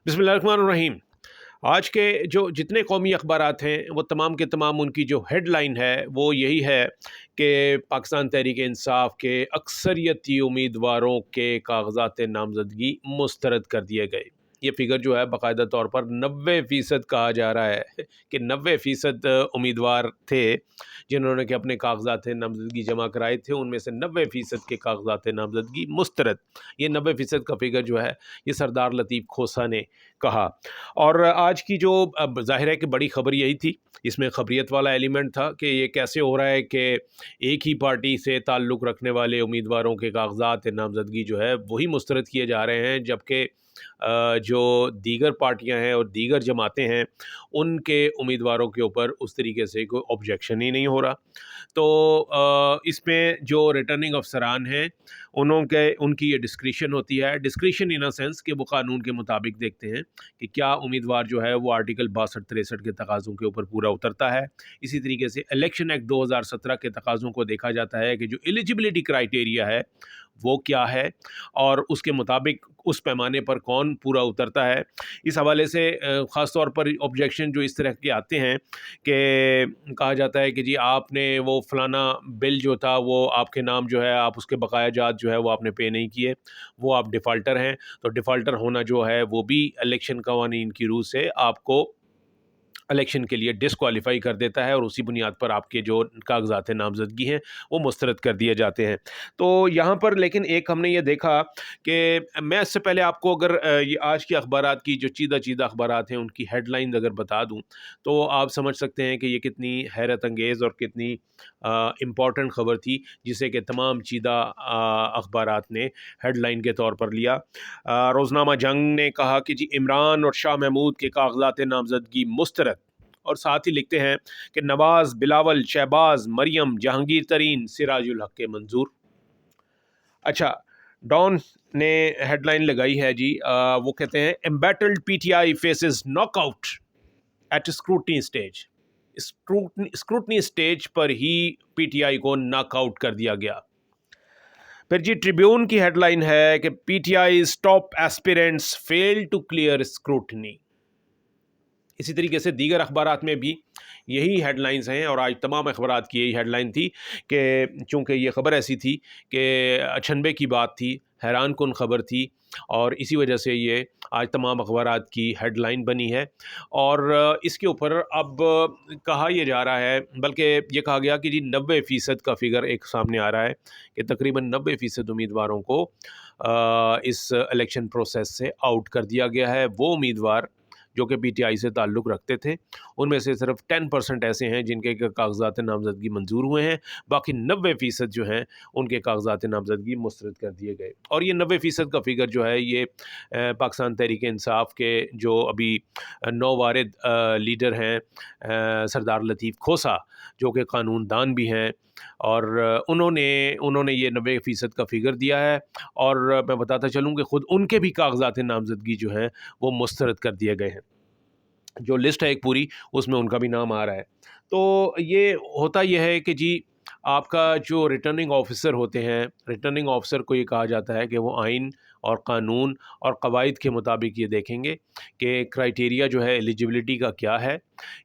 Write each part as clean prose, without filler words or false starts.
بسم اللہ الرحمن الرحیم۔ آج کے جو جتنے قومی اخبارات ہیں وہ تمام کے تمام ان کی جو ہیڈ لائن ہے وہ یہی ہے کہ پاکستان تحریک انصاف کے اکثریتی امیدواروں کے کاغذات نامزدگی مسترد کر دیے گئے۔ یہ فگر جو ہے باقاعدہ طور پر 90% کہا جا رہا ہے کہ 90% امیدوار تھے جنہوں نے کہ اپنے کاغذات نامزدگی جمع کرائے تھے، ان میں سے 90% کے کاغذات نامزدگی مسترد۔ یہ 90% کا فگر جو ہے یہ سردار لطیف کھوسہ نے کہا۔ اور آج کی جو اب ظاہر ہے کہ بڑی خبر یہی تھی، اس میں خبریت والا ایلیمنٹ تھا کہ یہ کیسے ہو رہا ہے کہ ایک ہی پارٹی سے تعلق رکھنے والے امیدواروں کے کاغذات نامزدگی جو ہے وہی مسترد کیے جا رہے ہیں، جبکہ جو دیگر پارٹیاں ہیں اور دیگر جماعتیں ہیں ان کے امیدواروں کے اوپر اس طریقے سے کوئی آبجیکشن ہی نہیں ہو رہا۔ تو اس میں جو ریٹرننگ افسران ہیں ان کی یہ ڈسکریشن ہوتی ہے، ڈسکریشن ان اے سینس کہ وہ قانون کے مطابق دیکھتے ہیں کہ کیا امیدوار جو ہے وہ آرٹیکل 62-63 کے تقاضوں کے اوپر پورا اترتا ہے۔ اسی طریقے سے الیکشن ایکٹ 2017 کے تقاضوں کو دیکھا جاتا ہے کہ جو ایلیجبلٹی کرائیٹیریا ہے وہ کیا ہے اور اس کے مطابق اس پیمانے پر کون پورا اترتا ہے۔ اس حوالے سے خاص طور پر آبجیکشن جو اس طرح کے آتے ہیں کہ کہا جاتا ہے کہ جی آپ نے وہ فلانا بل جو تھا وہ آپ کے نام جو ہے آپ اس کے بقایا جات جو ہے وہ آپ نے پے نہیں کیے، وہ آپ ڈیفالٹر ہیں۔ تو ڈیفالٹر ہونا جو ہے وہ بھی الیکشن قوانین کی روح سے آپ کو الیکشن کے لیے ڈسکوالیفائی کر دیتا ہے، اور اسی بنیاد پر آپ کے جو کاغذات نامزدگی ہیں وہ مسترد کر دیے جاتے ہیں۔ تو یہاں پر لیکن ایک ہم نے یہ دیکھا کہ میں اس سے پہلے آپ کو اگر یہ آج کے اخبارات کی جو چیدہ اخبارات ہیں ان کی ہیڈ لائنز اگر بتا دوں تو آپ سمجھ سکتے ہیں کہ یہ کتنی حیرت انگیز اور کتنی امپورٹنٹ خبر تھی جسے کہ تمام چیدہ اخبارات نے ہیڈ لائن کے طور پر لیا۔ روزنامہ جنگ نے کہا کہ جی عمران اور شاہ محمود کے کاغذات نامزدگی مسترد، اور ساتھ ہی لکھتے ہیں کہ نواز، بلاول، شہباز، مریم، جہانگیر ترین، سراج الحق کے منظور۔ اچھا، ڈان نے ہیڈ لائن لگائی ہے جی، وہ کہتے ہیں embattled PTI faces knock out at scrutiny stage۔ Scrutiny stage پر ہی پی ٹی آئی کو ناک آؤٹ کر دیا گیا۔ پھر جی ٹریبیون کی ہیڈ لائن ہے کہ P T Is top aspirants fail to clear scrutiny. اسی طریقے سے دیگر اخبارات میں بھی یہی ہیڈ لائنز ہیں، اور آج تمام اخبارات کی یہی ہیڈ لائن تھی کہ چونکہ یہ خبر ایسی تھی کہ اچھنبے کی بات تھی، حیران کن خبر تھی، اور اسی وجہ سے یہ آج تمام اخبارات کی ہیڈ لائن بنی ہے۔ اور اس کے اوپر اب کہا یہ جا رہا ہے، بلکہ یہ کہا گیا کہ جی 90% کا فگر ایک سامنے آ رہا ہے کہ تقریباً 90% امیدواروں کو اس الیکشن پروسیس سے آؤٹ کر دیا گیا ہے۔ وہ امیدوار جو کہ پی ٹی آئی سے تعلق رکھتے تھے ان میں سے صرف 10% ایسے ہیں جن کے کاغذات نامزدگی منظور ہوئے ہیں، باقی 90% جو ہیں ان کے کاغذات نامزدگی مسترد کر دیے گئے۔ اور یہ 90% کا فگر جو ہے یہ پاکستان تحریک انصاف کے جو ابھی نووارد لیڈر ہیں سردار لطیف کھوسہ، جو کہ قانون دان بھی ہیں، اور انہوں نے یہ 90% کا فگر دیا ہے، اور میں بتاتا چلوں کہ خود ان کے بھی کاغذات نامزدگی جو ہیں وہ مسترد کر دیے گئے ہیں۔ جو لسٹ ہے ایک پوری، اس میں ان کا بھی نام آ رہا ہے۔ تو یہ ہوتا یہ ہے کہ جی آپ کا جو ریٹرننگ آفیسر ہوتے ہیں، ریٹرننگ آفیسر کو یہ کہا جاتا ہے کہ وہ آئین اور قانون اور قواعد کے مطابق یہ دیکھیں گے کہ کرائیٹیریا جو ہے ایلیجبلٹی کا کیا ہے،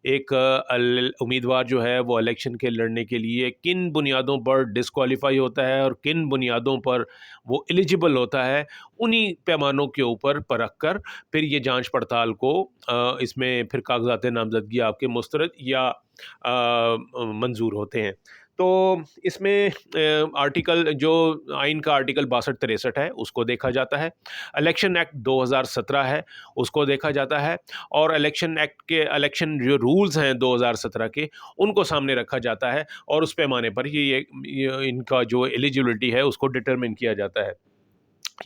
ایک امیدوار جو ہے وہ الیکشن کے لڑنے کے لیے کن بنیادوں پر ڈسکوالیفائی ہوتا ہے اور کن بنیادوں پر وہ ایلیجبل ہوتا ہے، انہی پیمانوں کے اوپر پرکھ کر پھر یہ جانچ پڑتال کو اس میں پھر کاغذات نامزدگی آپ کے مسترد یا منظور ہوتے ہیں۔ تو اس میں آرٹیکل جو آئین کا آرٹیکل 62-63 ہے اس کو دیکھا جاتا ہے، الیکشن ایکٹ 2017 ہے اس کو دیکھا جاتا ہے، اور الیکشن ایکٹ کے الیکشن جو رولز ہیں 2017 کے ان کو سامنے رکھا جاتا ہے، اور اس پیمانے پر یہ ان کا جو ایلیجبلٹی ہے اس کو ڈٹرمن کیا جاتا ہے۔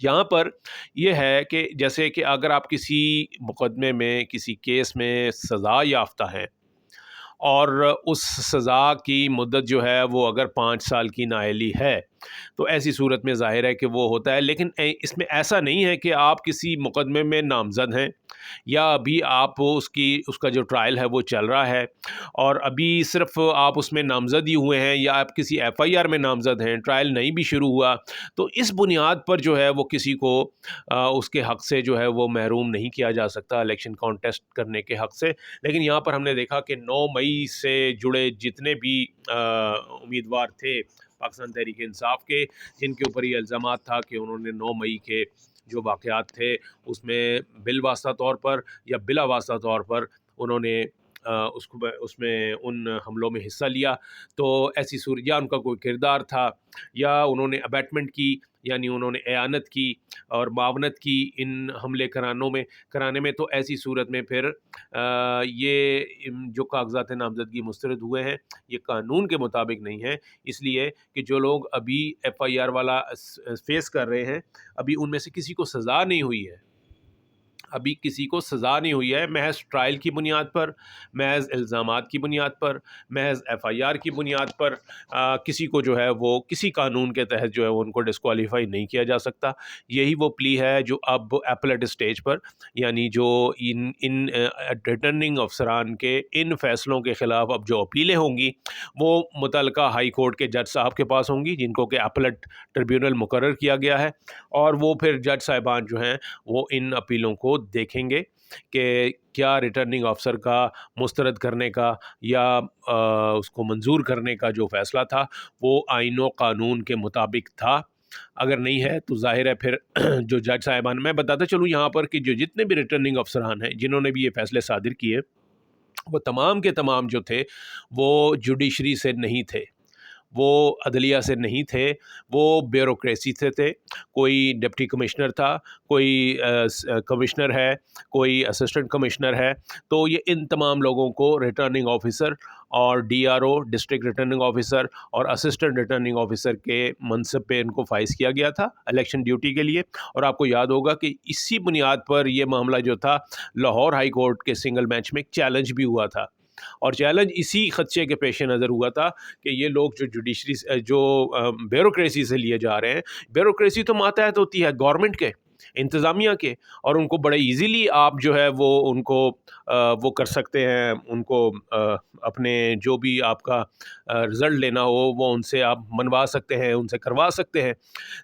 یہاں پر یہ ہے کہ جیسے کہ اگر آپ کسی مقدمے میں کسی کیس میں سزا یافتہ ہیں اور اس سزا کی مدت جو ہے وہ اگر 5 سال کی نااہلی ہے، تو ایسی صورت میں ظاہر ہے کہ وہ ہوتا ہے. لیکن اس میں ایسا نہیں ہے کہ آپ کسی مقدمے میں نامزد ہیں یا ابھی آپ اس کا جو ٹرائل ہے وہ چل رہا ہے اور ابھی صرف آپ اس میں نامزد ہی ہوئے ہیں یا آپ کسی ایف آئی آر میں نامزد ہیں, ٹرائل نہیں بھی شروع ہوا, تو اس بنیاد پر جو ہے وہ کسی کو اس کے حق سے جو ہے وہ محروم نہیں کیا جا سکتا الیکشن کانٹیسٹ کرنے کے حق سے. لیکن یہاں پر ہم نے دیکھا کہ 9 مئی سے جڑے جتنے بھی امیدوار تھے پاکستان تحریک انصاف کے, جن کے اوپر یہ الزامات تھا کہ انہوں نے 9 مئی کے جو واقعات تھے اس میں بالواسطہ طور پر یا بلا واسطہ طور پر انہوں نے اس میں ان حملوں میں حصہ لیا, تو ایسی صورت یا ان کا کوئی کردار تھا یا انہوں نے ابیٹمنٹ کی, یعنی انہوں نے اعانت کی اور معاونت کی ان حملے کرانے میں, تو ایسی صورت میں پھر یہ جو کاغذات نامزدگی مسترد ہوئے ہیں یہ قانون کے مطابق نہیں ہے, اس لیے کہ جو لوگ ابھی ایف آئی آر والا فیس کر رہے ہیں ابھی ان میں سے کسی کو سزا نہیں ہوئی ہے, ابھی کسی کو سزا نہیں ہوئی ہے. محض ٹرائل کی بنیاد پر, محض الزامات کی بنیاد پر, محض ایف آئی آر کی بنیاد پر کسی کو جو ہے وہ کسی قانون کے تحت جو ہے وہ ان کو ڈسکوالیفائی نہیں کیا جا سکتا. یہی وہ پلی ہے جو اب ایپلیٹ اسٹیج پر, یعنی جو ان ریٹرننگ افسران کے ان فیصلوں کے خلاف اب جو اپیلیں ہوں گی وہ متعلقہ ہائی کورٹ کے جج صاحب کے پاس ہوں گی, جن کو کہ ایپلیٹ ٹریبیونل مقرر کیا گیا ہے, اور وہ پھر جج صاحبان جو ہیں وہ ان اپیلوں کو دیکھیں گے کہ کیا ریٹرننگ آفیسر کا مسترد کرنے کا یا اس کو منظور کرنے کا جو فیصلہ تھا وہ آئین و قانون کے مطابق تھا. اگر نہیں ہے تو ظاہر ہے پھر جو جج صاحبان, میں بتاتا چلوں یہاں پر کہ جو جتنے بھی ریٹرننگ افسران ہیں جنہوں نے بھی یہ فیصلے صادر کیے وہ تمام کے تمام جو تھے وہ جوڈیشری سے نہیں تھے, وہ عدلیہ سے نہیں تھے, وہ بیوروکریسی سے تھے. کوئی ڈپٹی کمشنر تھا, کوئی کمشنر ہے, کوئی اسسٹنٹ کمشنر ہے, تو یہ ان تمام لوگوں کو ریٹرننگ آفیسر اور D R O district returning officer اور اسسٹنٹ ریٹرننگ آفیسر کے منصب پہ ان کو فائز کیا گیا تھا الیکشن ڈیوٹی کے لیے. اور آپ کو یاد ہوگا کہ اسی بنیاد پر یہ معاملہ جو تھا لاہور ہائی کورٹ کے سنگل بینچ میں ایک چیلنج بھی ہوا تھا, اور چیلنج اسی خدشے کے پیش نظر ہوا تھا کہ یہ لوگ جو جوڈیشری جو بیوروکریسی سے لیے جا رہے ہیں, بیوروکریسی تو ماتحت ہوتی ہے گورنمنٹ کے, انتظامیہ کے, اور ان کو بڑے ایزیلی آپ جو ہے وہ ان کو وہ کر سکتے ہیں, ان کو اپنے جو بھی آپ کا رزلٹ لینا ہو وہ ان سے آپ منوا سکتے ہیں, ان سے کروا سکتے ہیں.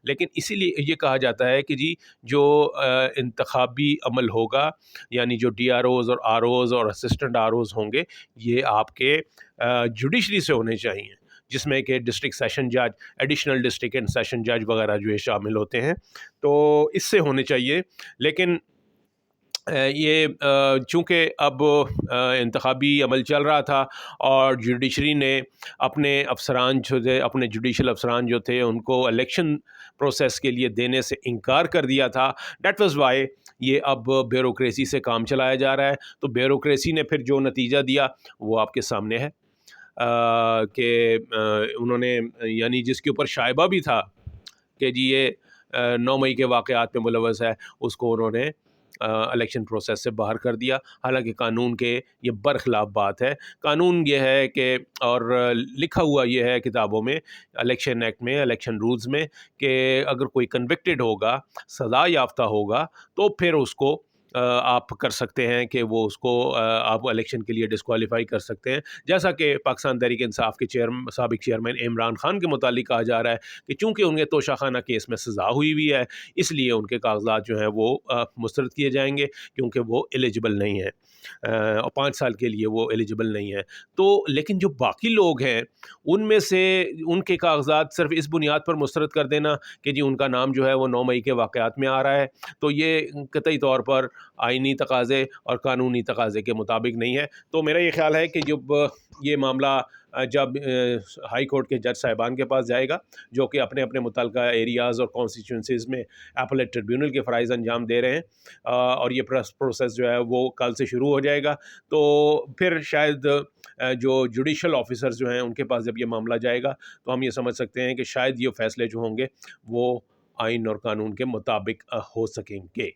لیکن اسی لیے یہ کہا جاتا ہے کہ جی جو انتخابی عمل ہوگا, یعنی جو ڈی آر اوز اور آر اوز اور اسسٹنٹ آر اوز ہوں گے یہ آپ کے جوڈیشری سے ہونے چاہیے, جس میں کہ ڈسٹرکٹ سیشن جج, ایڈیشنل ڈسٹرکٹ اینڈ سیشن جج وغیرہ جو ہے شامل ہوتے ہیں, تو اس سے ہونے چاہیے. لیکن یہ چونکہ اب انتخابی عمل چل رہا تھا اور جوڈیشری نے اپنے افسران جو تھے, اپنے جوڈیشل افسران جو تھے ان کو الیکشن پروسیس کے لیے دینے سے انکار کر دیا تھا, دیٹ واز وائی یہ اب بیوروکریسی سے کام چلایا جا رہا ہے. تو بیوروکریسی نے پھر جو نتیجہ دیا وہ آپ کے سامنے ہے کہ انہوں نے, یعنی جس کے اوپر شائبہ بھی تھا کہ جی یہ 9 مئی کے واقعات میں ملوث ہے, اس کو انہوں نے الیکشن پروسیس سے باہر کر دیا. حالانکہ قانون کے یہ برخلاف بات ہے. قانون یہ ہے کہ, اور لکھا ہوا یہ ہے کتابوں میں, الیکشن ایکٹ میں, الیکشن رولز میں, کہ اگر کوئی کنوکٹڈ ہوگا, سزا یافتہ ہوگا, تو پھر اس کو آپ کر سکتے ہیں کہ وہ اس کو آپ الیکشن کے لیے ڈسکوالیفائی کر سکتے ہیں. جیسا کہ پاکستان تحریک انصاف کے سابق چیئرمین عمران خان کے متعلق کہا جا رہا ہے کہ چونکہ ان کے توشہ خانہ کیس میں سزا ہوئی ہے اس لیے ان کے کاغذات جو ہیں وہ مسترد کیے جائیں گے, کیونکہ وہ ایلیجبل نہیں ہیں اور 5 سال کے لیے وہ ایلیجبل نہیں ہے. تو لیکن جو باقی لوگ ہیں ان میں سے ان کے کاغذات صرف اس بنیاد پر مسترد کر دینا کہ جی ان کا نام جو ہے وہ 9 مئی کے واقعات میں آ رہا ہے, تو یہ قطعی طور پر آئینی تقاضے اور قانونی تقاضے کے مطابق نہیں ہے. تو میرا یہ خیال ہے کہ جب یہ معاملہ جب ہائی کورٹ کے جج صاحبان کے پاس جائے گا جو کہ اپنے اپنے متعلقہ ایریاز اور کانسٹیچوئنسیز میں ایپلیٹ ٹریبیونل کے فرائض انجام دے رہے ہیں, اور یہ پروسیس جو ہے وہ کل سے شروع ہو جائے گا, تو پھر شاید جو جوڈیشل آفیسرز جو ہیں ان کے پاس جب یہ معاملہ جائے گا تو ہم یہ سمجھ سکتے ہیں کہ شاید یہ فیصلے جو ہوں گے وہ آئین اور قانون کے مطابق ہو سکیں گے.